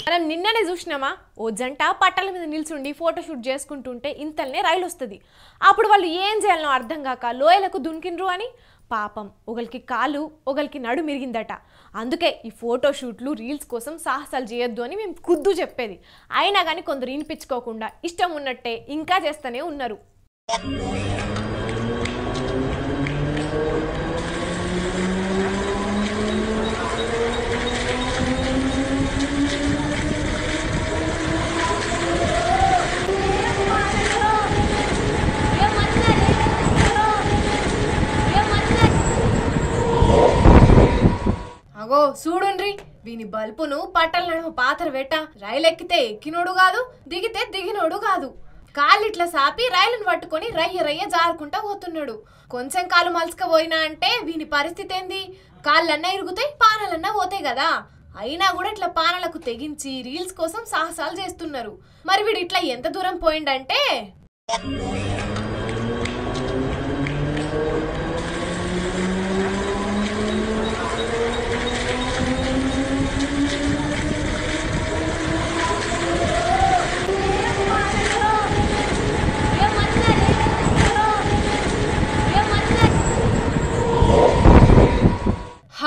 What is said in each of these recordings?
మనం నిన్ననే చూసినామా ఓ జంట పట్టాల మీద నిల్చుండి ఫోటోషూట్ చేసుకుంటుంటే ఇంతల్నే రైలు వస్తుంది. అప్పుడు వాళ్ళు ఏం చేయాలనో అర్థం కాక లోయలకు దునికిండ్రు అని. పాపం ఒకరికి కాలు ఒకరికి నడు మిరిగిందట. అందుకే ఈ ఫోటోషూట్లు రీల్స్ కోసం సాహసాలు చేయొద్దు అని మేము ఖుద్దు చెప్పేది. అయినా కానీ కొందరు వినిపించుకోకుండా ఇష్టం ఉన్నట్టే ఇంకా చేస్తూనే ఉన్నారు. అగో చూడుండ్రి, వీని బల్పును పట్టల నడుమ పాతర వెట్ట రైలెక్కితే ఎక్కినోడు కాదు, దిగితే దిగినోడు కాదు. కాళ్ళిట్లా సాపి రైలును పట్టుకొని రయ్య రయ్య జారుకుంటా పోతున్నాడు. కొంచెం కాలు మలుసుకపోయినా అంటే వీని పరిస్థితి ఏంది? కాళ్ళన్నా ఇరుగుతాయి, పానాలన్నా పోతాయి కదా. అయినా కూడా ఇట్లా పానాలకు తెగించి రీల్స్ కోసం సాహసాలు చేస్తున్నారు. మరి వీడు ఇట్లా ఎంత దూరం పోయిండంటే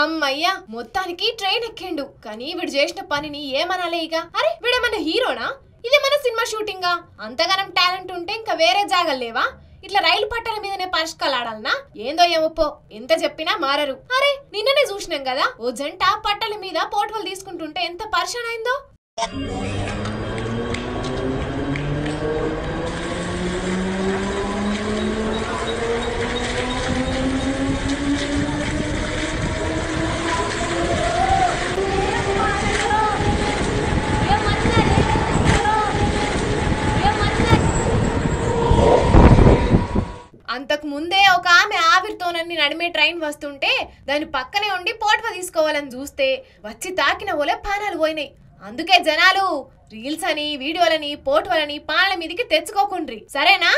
అమ్మయ్యా, మొత్తానికి ట్రైన్ ఎక్కిండు. కానీ వీడు చేసిన పనిని ఏమనాలే ఇక? అరే వీడేమన్నా హీరోనా? ఇదేమన్నా సినిమా షూటింగా? అంతగానం టాలెంట్ ఉంటే ఇంకా వేరే జాగలేవా? ఇట్లా రైలు పట్టాల మీదనే పరిష్కాలు ఆడాలనా? ఏందో ఏమొప్పో, ఎంత చెప్పినా మారరు. అరే నిన్ననే చూసినాం కదా ఓ జంట పట్టాల మీద పోటోలు తీసుకుంటుంటే ఎంత పరిశాన్ అయిందో. అంతకు ముందే ఒక ఆమె ఆవిరితోనన్ని నడిమే ట్రైన్ వస్తుంటే దాని పక్కనే ఉండి పోటవ తీసుకోవాలని చూస్తే వచ్చి తాకిన ఓలే పానాలు పోయినాయి. అందుకే జనాలు రీల్స్ అని వీడియోలని పోటవలని పానాల మీదకి తెచ్చుకోకుండ్రి, సరేనా?